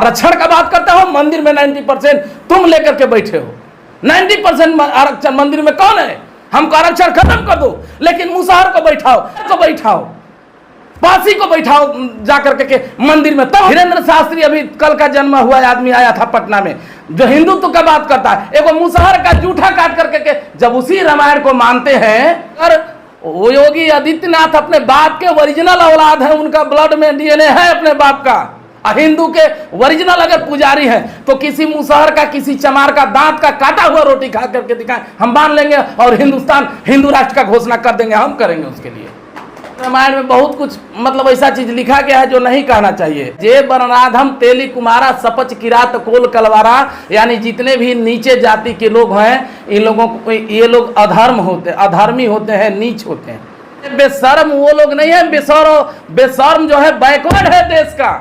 आरक्षण का बात करते हो, मंदिर में 90% तुम लेकर के बैठे हो। 90% आरक्षण मंदिर में कौन है? हमको आरक्षण खत्म कर दो, लेकिन मुसहर को बैठाओ, पासी को बैठाओ जाकर के मंदिर में। तब धीरेन्द्र शास्त्री अभी कल का जन्म हुआ आदमी आया था पटना में, जो हिंदुत्व का बात करता है, एगो मुसहर का जूठा काट करके जब उसी रामायण को मानते हैं। और वो योगी आदित्यनाथ अपने बाप के ओरिजिनल औलाद है, उनका ब्लड में डीएनए है अपने बाप का। हिंदू के ओरिजिनल अगर पुजारी है तो किसी मुसहर का, किसी चमार का दांत का काटा हुआ रोटी खा करके दिखाएं, हम मान लेंगे और हिंदुस्तान हिंदू राष्ट्र का घोषणा कर देंगे। हम करेंगे उसके लिए। रामायण में बहुत कुछ मतलब ऐसा चीज लिखा गया है जो नहीं कहना चाहिए। जे वर्णाधम तेली कुमारा सपच किरात कोल कलवारा, यानी जितने भी नीचे जाति के लोग हैं, इन लोगों को, ये लोग अधर्मी होते हैं, नीच होते हैं। बेशर्म वो लोग नहीं है, बेशर्म जो है बैकवर्ड है देश का,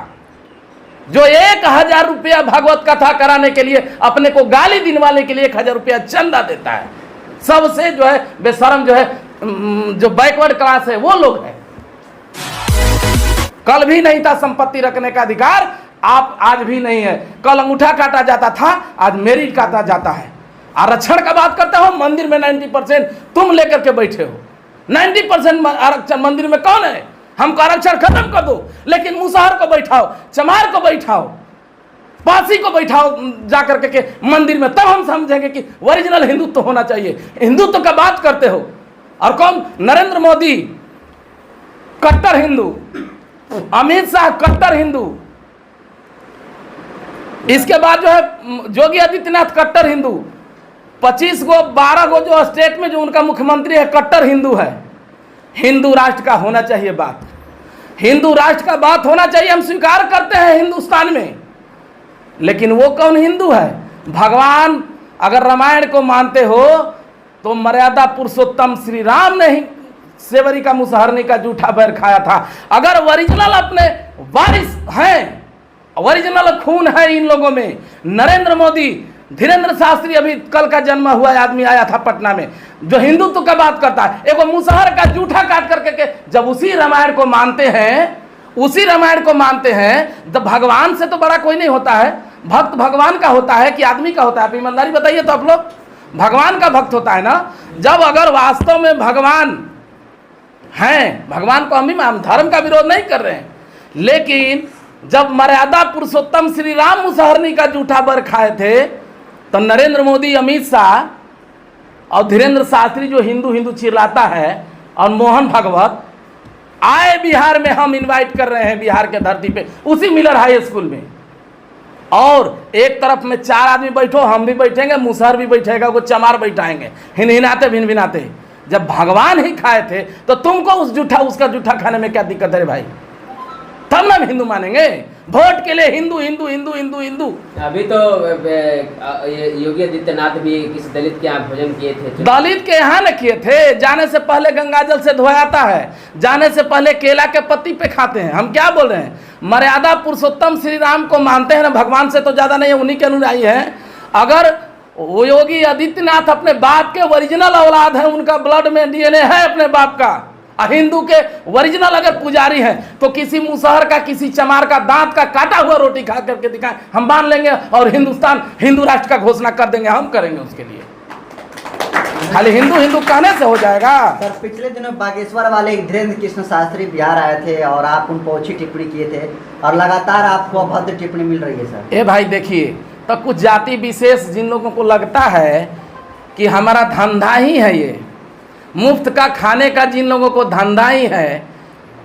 जो 1000 रुपया भागवत कथा कराने के लिए, अपने को गाली दिलवाने के लिए 1000 रुपया चंदा देता है। सबसे जो है बेशर्म जो है, जो बैकवर्ड क्लास है, वो लोग हैं। कल भी नहीं था संपत्ति रखने का अधिकार, आप आज भी नहीं है। कल अंगूठा काटा जाता था, आज मेरिट काटा जाता है। आरक्षण का बात करते हो, मंदिर में 90% तुम लेकर के बैठे हो। 90% आरक्षण मंदिर में कौन है? हमको आरक्षण खत्म कर दो, लेकिन मुसहर को बैठाओ, चमार को बैठाओ, पासी को बैठाओ जाकर के मंदिर में। तब हम समझेंगे कि ओरिजिनल हिंदुत्व होना चाहिए। हिंदुत्व का बात करते हो और कौन? नरेंद्र मोदी कट्टर हिंदू, अमित शाह कट्टर हिंदू, इसके बाद जो है योगी आदित्यनाथ कट्टर हिंदू, 25 गो 12 गो जो स्टेट में जो उनका मुख्यमंत्री है कट्टर हिंदू है। हिंदू राष्ट्र का होना चाहिए बात, हिंदू राष्ट्र का बात होना चाहिए। हम स्वीकार करते हैं हिंदुस्तान में, लेकिन वो कौन हिंदू है? भगवान अगर रामायण को मानते हो तो मर्यादा पुरुषोत्तम श्री राम ने ही सेवरी का मुसहरनी का जूठा बैर खाया था। अगर ओरिजिनल अपने वारिस हैं, ओरिजिनल खून है इन लोगों में, नरेंद्र मोदी, धीरेन्द्र शास्त्री अभी कल का जन्म हुआ आदमी आया था पटना में, जो हिंदुत्व का बात करता है, एगो मुसहर का जूठा काट करके जब उसी रामायण को मानते हैं, तो भगवान से तो बड़ा कोई नहीं होता है। भक्त भगवान का होता है कि आदमी का होता है? आप ईमानदारी बताइए तो। आप लोग भगवान का भक्त होता है ना। जब अगर वास्तव में भगवान हैं, भगवान को हम धर्म का विरोध नहीं कर रहे हैं, लेकिन जब मर्यादा पुरुषोत्तम श्री राम मुसहरनी का जूठा बर खाए थे, तो नरेंद्र मोदी, अमित शाह और धीरेन्द्र शास्त्री जो हिंदू चिल्लाता है, और मोहन भागवत आए बिहार में, हम इनवाइट कर रहे हैं बिहार के धरती पे, उसी मिलर हाई स्कूल में। और एक तरफ में 4 आदमी बैठो, हम भी बैठेंगे, मुसहर भी बैठेगा, वो चमार बैठाएंगे, हिनहिनाते भिनभिनाते। जब भगवान ही खाए थे तो तुमको उसका जूठा खाने में क्या दिक्कत है भाई? तब ना हिंदू मानेंगे। वोट के लिए हिंदू हिंदू हिंदू हिंदू हिंदू। अभी तो योगी आदित्यनाथ भी किसी दलित के यहाँ भोजन किए थे। दलित के यहाँ न किए थे, जाने से पहले गंगाजल से धोयाता है, जाने से पहले केला के पत्ती पे खाते हैं। हम क्या बोल रहे हैं? मर्यादा पुरुषोत्तम श्री राम को मानते हैं ना, भगवान से तो ज्यादा नहीं, उन्हीं के अनुयायी हैं। अगर वो योगी आदित्यनाथ अपने बाप के ओरिजिनल औलाद है, उनका ब्लड में डीएनए है अपने बाप का, हिंदू के ओरिजिनल अगर पुजारी हैं, तो किसी मुसहर का, किसी चमार का दांत का काटा हुआ रोटी खा करके दिखाएं, हम मान लेंगे और हिंदुस्तान हिंदू राष्ट्र का घोषणा कर देंगे। हम करेंगे उसके लिए। खाली हिंदू कहने से हो जाएगा? सर, पिछले दिनों बागेश्वर वाले धीरेन्द्र कृष्ण शास्त्री बिहार आए थे और आप उन पर अच्छी टिप्पणी किए थे, और लगातार आपको अभद्र टिप्पणी मिल रही है सर। ए भाई देखिए, तो कुछ जाति विशेष जिन लोगों को लगता है कि हमारा धंधा ही है ये, मुफ्त का खाने का जिन लोगों को धंधा ही है,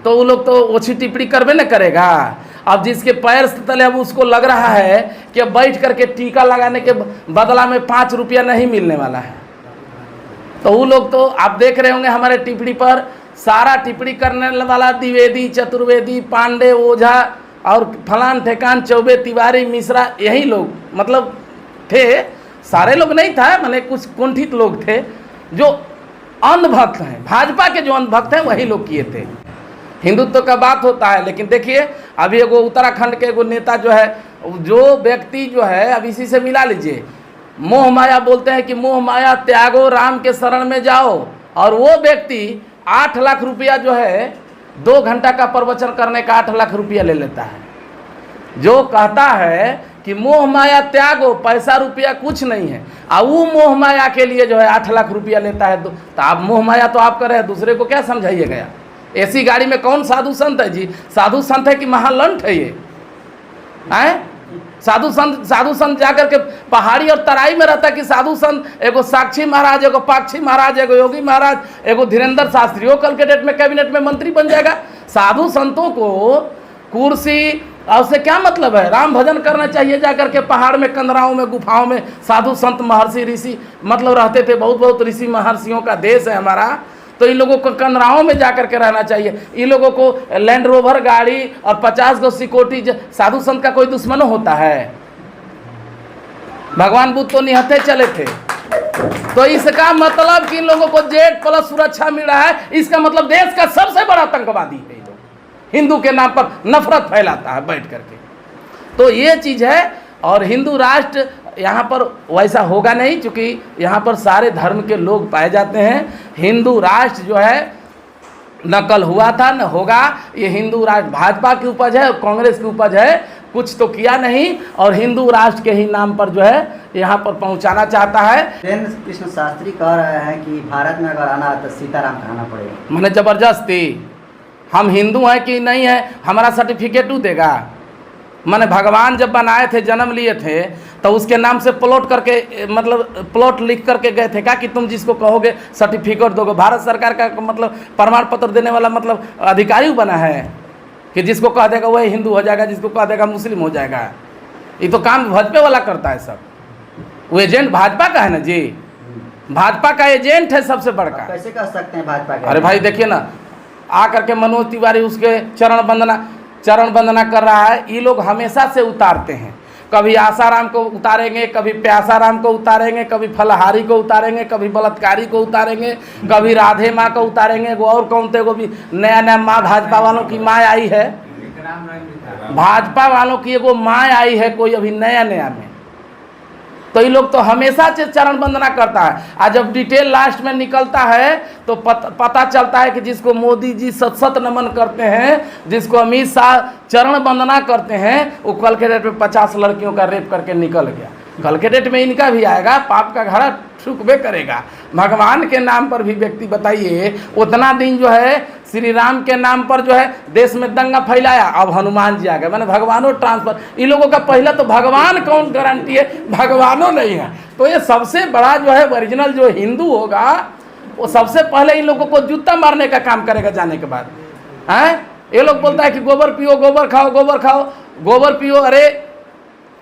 तो वो लोग तो ओछी टिप्पणी करबे न करेगा। अब जिसके पैर से तले अब उसको लग रहा है कि बैठ करके टीका लगाने के बदला में 5 रुपया नहीं मिलने वाला है, तो वो लोग तो आप देख रहे होंगे हमारे टिप्पणी पर सारा टिप्पणी करने वाला द्विवेदी, चतुर्वेदी, पांडे, ओझा और फलान ठेकान, चौबे, तिवारी, मिश्रा, यही लोग मतलब थे। सारे लोग नहीं था, मैंने कुछ कुंठित लोग थे जो अंधभक्त हैं। भाजपा के जो अंधभक्त हैं वही लोग किए थे। हिंदुत्व का बात होता है, लेकिन देखिए अभी एगो उत्तराखंड के एगो नेता जो है, जो व्यक्ति जो है, अब इसी से मिला लीजिए, मोह माया बोलते हैं कि मोह माया त्यागो, राम के शरण में जाओ, और वो व्यक्ति 8 लाख रुपया जो है 2 घंटा का प्रवचन करने का 8 लाख रुपया ले लेता है। जो कहता है कि मोह माया त्यागो, पैसा रुपया कुछ नहीं है, और वो मोह माया के लिए जो है 8 लाख रुपया लेता है, तो आप मोह माया तो आप कर रहे हैं, दूसरे को क्या समझाइएगा यार। ऐसी गाड़ी में कौन साधु संत है जी? साधु संत है कि महालंठ है ये? हैं? साधु संत जाकर के पहाड़ी और तराई में रहता है कि साधु संत एगो साक्षी महाराज, एगो पाक्षी महाराज, एगो योगी महाराज, एगो धीरेन्द्र शास्त्री हो कल के डेट में कैबिनेट में मंत्री बन जाएगा। साधु संतों को कुर्सी और उससे क्या मतलब है? राम भजन करना चाहिए जाकर के पहाड़ में, कंदराओं में, गुफाओं में। साधु संत महर्षि ऋषि मतलब रहते थे, बहुत बहुत ऋषि महर्षियों का देश है हमारा, तो इन लोगों को कंदराओं में जाकर के रहना चाहिए। इन लोगों को लैंड रोवर गाड़ी और 50 गो सिक्योरिटी, साधु संत का कोई दुश्मन होता है? भगवान बुद्ध तो निहत्थे चले थे। तो इसका मतलब कि इन लोगों को जेड प्लस सुरक्षा मिल रहा है, इसका मतलब देश का सबसे बड़ा आतंकवादी है। हिंदू के नाम पर नफरत फैलाता है बैठ करके, तो ये चीज़ है। और हिंदू राष्ट्र यहाँ पर वैसा होगा नहीं, क्योंकि यहाँ पर सारे धर्म के लोग पाए जाते हैं। हिंदू राष्ट्र जो है न कल हुआ था न होगा, ये हिंदू राष्ट्र भाजपा की उपज है और कांग्रेस की उपज है, कुछ तो किया नहीं, और हिंदू राष्ट्र के ही नाम पर जो है यहाँ पर पहुँचाना चाहता है। धीरेन्द्र कृष्ण शास्त्री कह रहे हैं कि भारत में अगर आना तो सीताराम कहना पड़ेगा। मैंने जबरदस्ती, हम हिंदू हैं कि नहीं है, हमारा सर्टिफिकेट देगा? मैंने भगवान जब बनाए थे, जन्म लिए थे, तो उसके नाम से प्लॉट करके, मतलब प्लॉट लिख करके गए थे क्या कि तुम जिसको कहोगे सर्टिफिकेट दोगे? भारत सरकार का मतलब प्रमाण पत्र देने वाला मतलब अधिकारी बना है कि जिसको कह देगा वही हिंदू हो जाएगा, जिसको कह देगा मुस्लिम हो जाएगा। ये तो काम भाजपा वाला करता है सब। वो एजेंट भाजपा का है ना जी, भाजपा का एजेंट है सबसे बड़का। कैसे कह सकते हैं भाजपा का? अरे भाई देखिए ना, आकर के मनोज तिवारी उसके चरण वंदना कर रहा है। ये लोग हमेशा से उतारते हैं, कभी आसाराम को उतारेंगे, कभी प्यासाराम को उतारेंगे, कभी फलहारी को उतारेंगे, कभी बलात्कारी को उतारेंगे, कभी राधे माँ को उतारेंगे। वो और कौन थे, वो भी नया नया माँ भाजपा वालों की माँ आई है, भाजपा वालों की एगो माँ आई है कोई अभी नया नया में। तो ये लोग तो हमेशा से चरण वंदना करता है, और जब डिटेल लास्ट में निकलता है तो पता चलता है कि जिसको मोदी जी सत नमन करते हैं, जिसको अमित शाह चरण वंदना करते हैं, वो कल के डेट में 50 लड़कियों का रेप करके निकल गया। कल के डेट में इनका भी आएगा, पाप का घड़ा ठुकबे करेगा। भगवान के नाम पर भी व्यक्ति बताइए, उतना दिन जो है श्री राम के नाम पर जो है देश में दंगा फैलाया, अब हनुमान जी आ गए, मैंने भगवानों ट्रांसफर। इन लोगों का पहला तो भगवान कौन गारंटी है, भगवानों नहीं है। तो ये सबसे बड़ा जो है ओरिजिनल जो हिंदू होगा, वो सबसे पहले इन लोगों को जूता मारने का काम करेगा जाने के बाद। हैं, ये लोग बोलता है कि गोबर पियो, गोबर खाओ, गोबर खाओ, गोबर पियो। अरे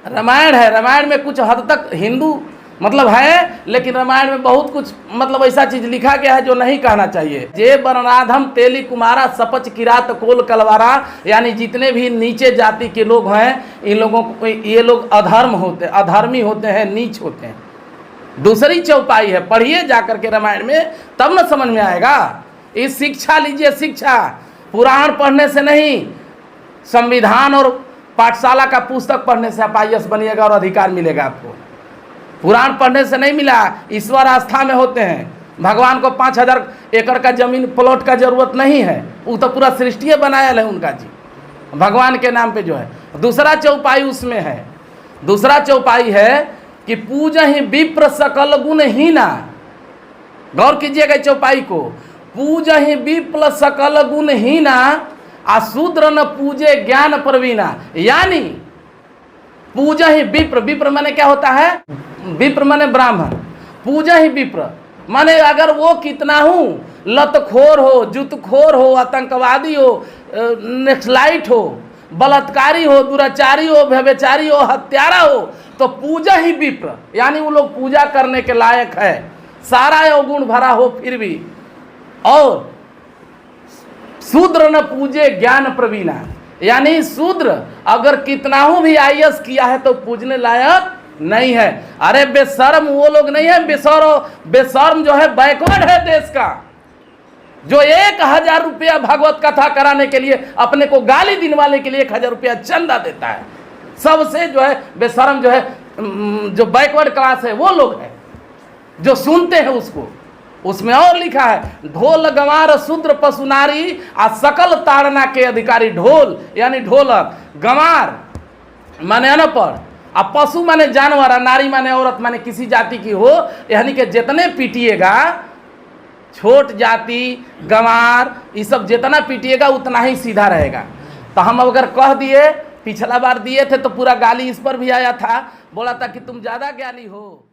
रामायण है, रामायण में कुछ हद तक हिंदू मतलब है, लेकिन रामायण में बहुत कुछ मतलब ऐसा चीज लिखा गया है जो नहीं कहना चाहिए। जे वर्णाधम तेली कुमारा सपच किरात कोल कलवारा, यानी जितने भी नीचे जाति के लोग हैं, इन लोगों को ये लोग अधर्मी होते हैं, नीच होते हैं। दूसरी चौपाई है, पढ़िए जाकर के रामायण में, तब न समझ में आएगा। इस शिक्षा लीजिए, शिक्षा पुराण पढ़ने से नहीं, संविधान और पाठशाला का पुस्तक पढ़ने से आप IAS बनिएगा और अधिकार मिलेगा आपको। पुराण पढ़ने से नहीं मिला, ईश्वर आस्था में होते हैं। भगवान को 5000 एकड़ का जमीन प्लॉट का जरूरत नहीं है, वो तो पूरा सृष्टि बनाया है उनका जी, भगवान के नाम पे जो है। दूसरा चौपाई उसमें है, दूसरा चौपाई है कि पूजहि विप्र सकल गुणहीना। गौर कीजिएगा चौपाई को, पूजहि विप्र सकल गुणहीना आ शूद्र न पूजे ज्ञान प्रवीणा। यानी पूजा ही विप्र, विप्र माने क्या होता है, विप्र माने ब्राह्मण, पूजा ही विप्र माने अगर वो कितना हूँ लतखोर हो, जुतखोर हो, आतंकवादी हो, नक्सलाइट हो, बलात्कारी हो, दुराचारी हो, व्यभिचारी हो, हत्यारा हो, तो पूजा ही विप्र, यानी वो लोग पूजा करने के लायक है, सारा अवगुण भरा हो फिर भी। और शूद्र न पूजे ज्ञान प्रवीणा, यानी शूद्र अगर कितना हूं भी IAS किया है तो पूजने लायक नहीं है। अरे बेशर्म वो लोग नहीं है, बेशर्म जो है बैकवर्ड है देश का, जो 1000 रुपया भगवत कथा कराने के लिए, अपने को गाली दिलवाने के लिए 1000 रुपया चंदा देता है। सबसे जो है बेशर्म जो है, जो बैकवर्ड क्लास है वो लोग है जो सुनते हैं उसको। उसमें और लिखा है, ढोल गंवार शूद्र पशुनारी आ सकल ताड़ना के अधिकारी। ढोल यानी ढोलक, गंवार माने अनपढ़, अब पशु माने जानवर, और नारी माने औरत, माने किसी जाति की हो, यानी कि जितने पीटिएगा, छोट जाति, गंवार, ये सब जितना पीटिएगा उतना ही सीधा रहेगा। तो हम अगर कह दिए, पिछला बार दिए थे तो पूरा गाली इस पर भी आया था, बोला था कि तुम ज़्यादा ज्ञानी हो।